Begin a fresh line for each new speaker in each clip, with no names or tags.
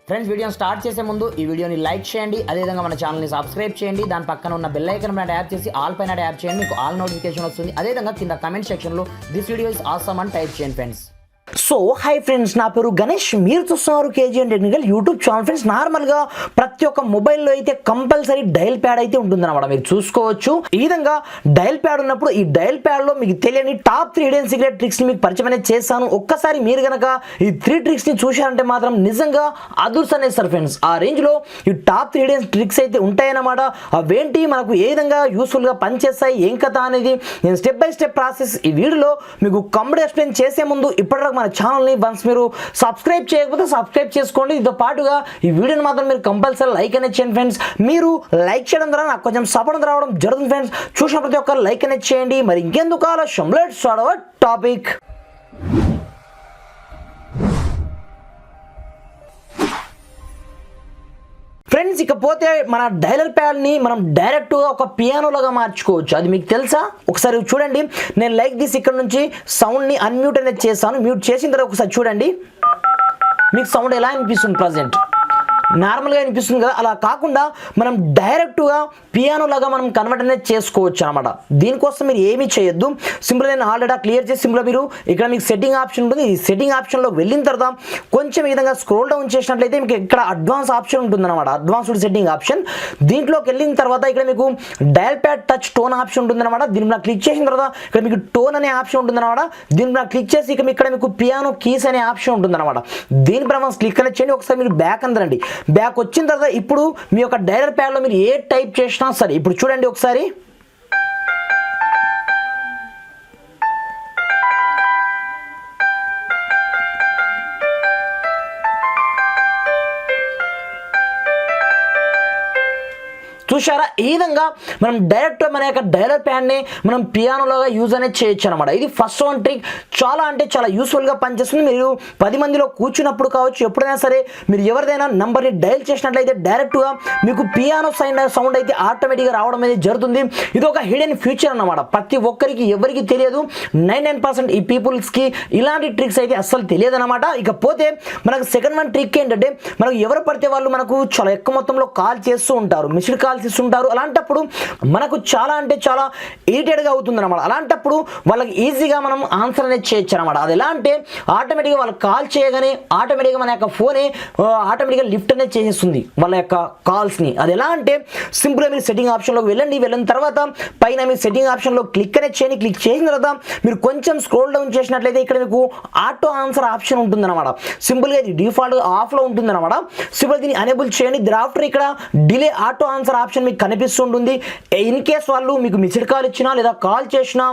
Friends వీడియోని start చేసే ముందు ఈ వీడియోని లైక్ చేయండి, అదేవిధంగా మన ఛానల్ని సబ్స్క్రైబ్ చేయండి. దాని పక్కన ఉన్న బెల్ ఐకాన్ పైన ట్యాప్ చేసి ఆల్ పైన ట్యాప్ చేయండి, మీకు ఆల్ నోటిఫికేషన్ వస్తుంది. అదేవిధంగా కింద కమెంట్ సెక్షన్లో దిస్ వీడియో ఇస్ ఆసమ్ అని టైప్ చేయండి ఫ్రెండ్స్.
సో హాయ్ ఫ్రెండ్స్, నా పేరు గణేష్, మీరు చూస్తున్నారు KGN technical YouTube channel. Friends నార్మల్గా ప్రతి ఒక్క మొబైల్లో అయితే కంపల్సరీ డయల్ ప్యాడ్ అయితే ఉంటుందన్నమాట. మీరు చూసుకోవచ్చు ఈ విధంగా డయల్ ప్యాడ్ ఉన్నప్పుడు ఈ డయల్ ప్యాడ్లో మీకు తెలియని టాప్ 3 హిడెన్ సీక్రెట్ ట్రిక్స్ని మీకు పరిచయం అనేది చేస్తాను. ఒక్కసారి మీరు కనుక ఈ 3 ట్రిక్స్ని చూశారంటే మాత్రం నిజంగా అదృష్టనేస్తారు ఫ్రెండ్స్. ఆ రేంజ్లో ఈ టాప్ 3 హిడెన్ ట్రిక్స్ అయితే ఉంటాయన్నమాట. అవేంటి, మనకు ఏ విధంగా యూస్ఫుల్గా పనిచేస్తాయి, ఏం కథ అనేది నేను స్టెప్ బై స్టెప్ ప్రాసెస్ ఈ వీడియోలో మీకు కంప్లీట్ ఎక్స్ప్లెయిన్ చేసే ముందు ఇప్పటివరకు మన ఛానల్ని వన్స్ మీరు సబ్స్క్రైబ్ చేయకపోతే సబ్స్క్రైబ్ చేసుకోండి. దీంతో పాటుగా ఈ వీడియోని మాత్రం మీరు కంపల్సరీ లైక్ అనేది చేయండి ఫ్రెండ్స్. మీరు లైక్ చేయడం ద్వారా నాకు కొంచెం సపోర్ట్ రావడం జరుగుతుంది ఫ్రెండ్స్. చూసిన ప్రతి ఒక్కరు లైక్ అనేది చేయండి. మరి ఇంకెందుకు ఆలస్యం, let's start our topic. Friends ఇకపోతే మన డయలర్ ప్యాడ్ని మనం డైరెక్ట్గా ఒక పియానోలాగా మార్చుకోవచ్చు. అది మీకు తెలుసా? ఒకసారి చూడండి. నేను లైక్ దిస్ ఇక్కడ నుంచి సౌండ్ని అన్మ్యూట్ అనేది చేస్తాను. మ్యూట్ చేసిన తర్వాత ఒకసారి చూడండి, మీకు సౌండ్ ఎలా అనిపిస్తుంది. ప్రజెంట్ నార్మల్గా అనిపిస్తుంది కదా, అలా కాకుండా మనం డైరెక్ట్గా పియానో లాగా మనం కన్వర్ట్ అనేది చేసుకోవచ్చు అనమాట. దీనికోసం మీరు ఏమీ చేయొద్దు. సింపుల్ నేను ఆల్రెడీ క్లియర్ చేసి సింపుల్ మీరు ఇక్కడ మీకు సెట్టింగ్ ఆప్షన్ ఉంటుంది. ఈ సెట్టింగ్ ఆప్షన్లోకి వెళ్ళిన తర్వాత కొంచెం ఈ విధంగా స్క్రోల్ డౌన్ చేసినట్లయితే మీకు ఇక్కడ అడ్వాన్స్ ఆప్షన్ ఉంటుంది అనమాట. Advanced setting option. దీంట్లోకి వెళ్ళిన తర్వాత ఇక్కడ మీకు dial pad touch tone option ఉంటుంది అనమాట. దీని మీద క్లిక్ చేసిన తర్వాత ఇక్కడ మీకు టోన్ అనే ఆప్షన్ ఉంటుంది అనమాట. దీని మీద క్లిక్ చేసి ఇక్కడ మీకు పియానో కీస్ అనే ఆప్షన్ ఉంటుంది అనమాట. దీనిపై మనం క్లిక్ అనేది చేయండి. ఒకసారి మీరు బ్యాక్ అందరండి. బ్యాక్ వచ్చిన తర్వాత ఇప్పుడు మీ యొక్క డయలర్ ప్యాడ్లో మీరు ఏ టైప్ చేసినా సరే ఇప్పుడు చూడండి ఒకసారి. చూసారా, ఈ విధంగా మనం డైరెక్ట్ మన యొక్క డయలర్ ప్యాడ్ని మనం పియానోలాగా యూజ్ అనేది చేయొచ్చు అనమాట. ఇది ఫస్ట్ వన్ ట్రిక్. చాలా అంటే చాలా యూస్ఫుల్గా పనిచేస్తుంది. మీరు 10 మందిలో కూర్చున్నప్పుడు కావచ్చు, ఎప్పుడైనా సరే మీరు ఎవరిదైనా నంబర్ని డయల్ చేసినట్లయితే డైరెక్ట్గా మీకు పియానో సౌండ్ అయితే ఆటోమేటిక్గా రావడం అనేది జరుగుతుంది. ఇది ఒక హిడెన్ ఫ్యూచర్ అన్నమాట. ప్రతి ఒక్కరికి ఎవరికి తెలియదు. 99% ఈ పీపుల్స్కి ఇలాంటి ట్రిక్స్ అయితే అస్సలు తెలియదు అనమాట. ఇకపోతే మనకు సెకండ్ వన్ ట్రిక్ ఏంటంటే, మనకు ఎవరు పడితే వాళ్ళు మనకు చాలా ఎక్కువ మొత్తంలో కాల్ చేస్తూ ఉంటారు, మిస్డ్ కాల్ ఇస్తుంటారు. అలాంటప్పుడు మనకు చాలా అంటే చాలా ఇరిటేట్గా అవుతుంది అనమాట. అలాంటప్పుడు వాళ్ళకి ఈజీగా మనం ఆన్సర్ అనేది చేయొచ్చు అనమాట. అది ఎలా అంటే ఆటోమేటిక్గా వాళ్ళు కాల్ చేయగానే ఆటోమేటిక్గా మన యొక్క ఫోనే ఆటోమేటిక్గా లిఫ్ట్ అనేది చేసేస్తుంది వాళ్ళ యొక్క కాల్స్ని. అది ఎలా అంటే సింపుల్గా మీరు సెట్టింగ్ ఆప్షన్లోకి వెళ్ళండి. వెళ్ళిన తర్వాత పైన మీరు సెట్టింగ్ ఆప్షన్లో క్లిక్ అనేది చేయండి. క్లిక్ చేసిన తర్వాత మీరు కొంచెం స్క్రోల్ డౌన్ చేసినట్లయితే ఇక్కడ మీకు ఆటో ఆన్సర్ ఆప్షన్ ఉంటుంది అనమాట. సింపుల్గా ఇది డిఫాల్ట్ ఆఫ్లో ఉంటుంది అనమాట. సింపుల్ దీన్ని అనేబుల్ చేయండి. ఆఫ్టర్ ఇక్కడ డిలే ఆటో ఆన్సర్ ఆప్షన్ మీకు కనిపిస్తుంటుంది. ఇన్ కేస్ వాళ్ళు మీకు మిస్డ్ కాల్ ఇచ్చినా లేదా కాల్ చేసినా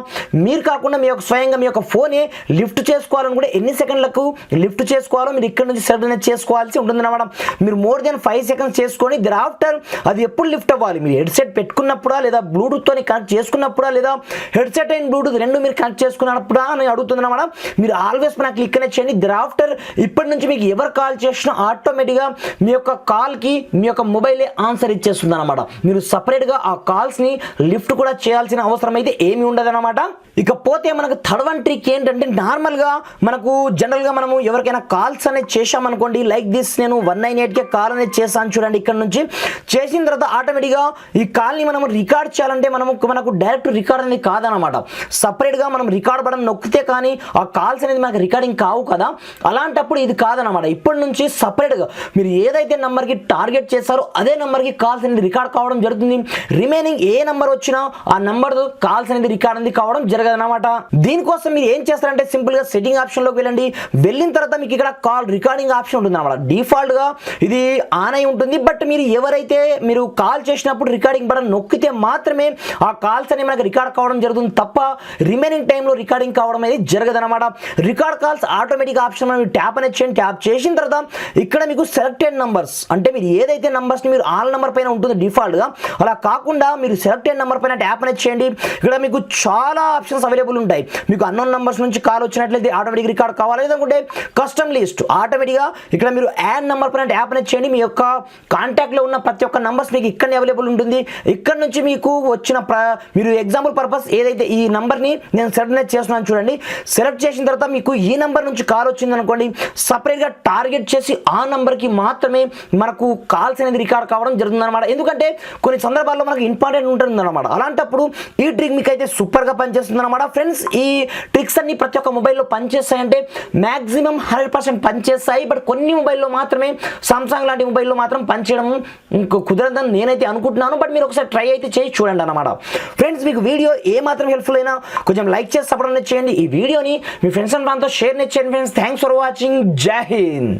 మీరు కాకుండా మీ యొక్క స్వయంగా మీ యొక్క ఫోనే లిఫ్ట్ చేసుకోవాలని కూడా ఎన్ని సెకండ్లకు లిఫ్ట్ చేసుకోవాలో మీరు ఇక్కడ నుంచి సెలెక్ట్ అనేది చేసుకోవాల్సి ఉంటుంది అన్నమాట. మీరు మోర్ దెన్ 5 సెకండ్స్ చేసుకొని ఆఫ్టర్ అది ఎప్పుడు లిఫ్ట్ అవ్వాలి, మీరు హెడ్సెట్ పెట్టుకున్నప్పుడా లేదా బ్లూటూత్తో కనెక్ట్ చేసుకున్నప్పుడా లేదా హెడ్సెట్ అండ్ బ్లూటూత్ రెండు మీరు కనెక్ట్ చేసుకున్నప్పుడా అని అడుగుతుంది అన్నమాట. మీరు ఆల్వేస్ మన క్లిక్ అనేది చేయండి. ఆఫ్టర్ ఇప్పటి నుంచి మీకు ఎవరు కాల్ చేసినా ఆటోమేటిక్గా మీ యొక్క కాల్కి మీ యొక్క మొబైలే ఆన్సర్ ఇచ్చేస్తుంది అనమాట. మీరు సపరేట్గా ఆ కాల్స్ని లిఫ్ట్ కూడా చేయాల్సిన అవసరం అయితే ఏమీ ఉండదన్నమాట. ఇకపోతే మనకు థర్డ్ వన్ ట్రిక్ ఏంటంటే, నార్మల్గా మనకు జనరల్గా మనము ఎవరికైనా కాల్స్ అనేది చేసామనుకోండి, లైక్ దిస్ నేను 198కే కాల్ అనేది చేస్తాను చూడండి. ఇక్కడ నుంచి చేసిన తర్వాత ఆటోమేటిక్గా ఈ కాల్ని మనం రికార్డ్ చేయాలంటే మనకు డైరెక్ట్ రికార్డ్ అనేది కాదనమాట. సపరేట్గా మనం రికార్డ్ బటన్ నొక్కితే కానీ ఆ కాల్స్ అనేది మనకు రికార్డింగ్ కావు కదా. అలాంటప్పుడు ఇది కాదనమాట. ఇప్పటి నుంచి సపరేట్గా మీరు ఏదైతే నెంబర్కి టార్గెట్ చేస్తారో అదే నెంబర్కి కాల్స్ అనేది రికార్డ్ కావడం జరుగుతుంది. రిమైనింగ్ ఏ నెంబర్ వచ్చినా ఆ నెంబర్ కాల్స్ అనేది రికార్డ్ అనేది కావడం జరగదన్నమాట. దీనికోసం మీరు ఏం చేస్తారంటే సింపుల్ గా సెట్టింగ్ ఆప్షన్ లోకి వెళ్ళండి. వెళ్ళిన తర్వాత మీకు ఇక్కడ కాల్ రికార్డింగ్ ఆప్షన్ ఉంటుంది అన్నమాట. డిఫాల్ట్ గా ఇది ఆన్ అయి ఉంటుంది. బట్ మీరు ఎవరైతే మీరు కాల్ చేసినప్పుడు రికార్డింగ్ బటన్ నొక్కితే మాత్రమే ఆ కాల్స్ అనేవి మనకు రికార్డ్ కావడం జరుగుతుంది తప్ప రిమైనింగ్ టైంలో రికార్డింగ్ కావడం అనేది జరగదన్నమాట. రికార్డ్ కాల్స్ ఆటోమేటిక్ ఆప్షన్ మనం ట్యాప్ అనేది చేయండి. ట్యాప్ చేసిన తర్వాత ఇక్కడ మీకు సెలెక్టెడ్ నంబర్స్ అంటే మీరు ఏదైతే నంబర్స్ మీరు ఆల్ నెంబర్ పైన ఉంటుంది డిఫాల్ట్ డిఫాల్ట్గా. అలా కాకుండా మీరు సెలెక్టెడ్ నెంబర్ పైన ట్యాప్ అనేది చేయండి. ఇక్కడ మీకు చాలా ఆప్షన్స్ అవైలబుల్ ఉంటాయి. మీకు అన్నోన్ నెంబర్స్ నుంచి కాల్ వచ్చినట్లయితే ఆటోమేటిక్ రికార్డ్ కావాలి, లేదంటే కస్టమ్ లిస్ట్ ఆటోమేటిక్గా ఇక్కడ మీరు యాడ్ నెంబర్ పైన ట్యాప్ అనేది చేయండి. మీ యొక్క కాంటాక్ట్లో ఉన్న ప్రతి ఒక్క నంబర్స్ మీకు ఇక్కడ అవైలబుల్ ఉంటుంది. ఇక్కడ నుంచి మీకు వచ్చిన మీరు ఎగ్జాంపుల్ పర్పస్ ఏదైతే ఈ నెంబర్ని నేను సెలెక్ట్ అనేది చేస్తున్నాను చూడండి. సెలెక్ట్ చేసిన తర్వాత మీకు ఈ నెంబర్ నుంచి కాల్ వచ్చింది అనుకోండి, సపరేట్గా టార్గెట్ చేసి ఆ నెంబర్కి మాత్రమే మనకు కాల్స్ అనేది రికార్డ్ కావడం జరుగుతుంది అనమాట. ఎందుకంటే కొన్ని సందర్భాల్లో మనకు ఇంపార్టెంట్ ఉంటుంది అనమాట. అలాంటప్పుడు ఈ ట్రిక్ మీకు అయితే సూపర్గా పనిచేస్తుంది అనమాట. ఫ్రెండ్స్, ఈ ట్రిక్స్ అన్ని ప్రతి ఒక్క మొబైల్లో పనిచేస్తాయంటే మ్యాక్సిమం 100% పనిచేస్తాయి. బట్ కొన్ని మొబైల్లో మాత్రమే, సామ్సంగ్ లాంటి మొబైల్లో మాత్రం పనిచేయడం కుదరదని నేనైతే అనుకుంటున్నాను. బట్ మీరు ఒకసారి ట్రై అయితే చేసి చూడండి అనమాట. ఫ్రెండ్స్, మీకు వీడియో ఏ మాత్రం హెల్ప్ఫుల్ అయినా కొంచెం లైక్ చేసి సపోర్ట్ అనేది చేయండి. ఈ వీడియోని మీ ఫ్రెండ్స్ అండ్ ఫ్యాన్తో షేర్ చేయండి. Friends, thanks for watching. జై హింద్.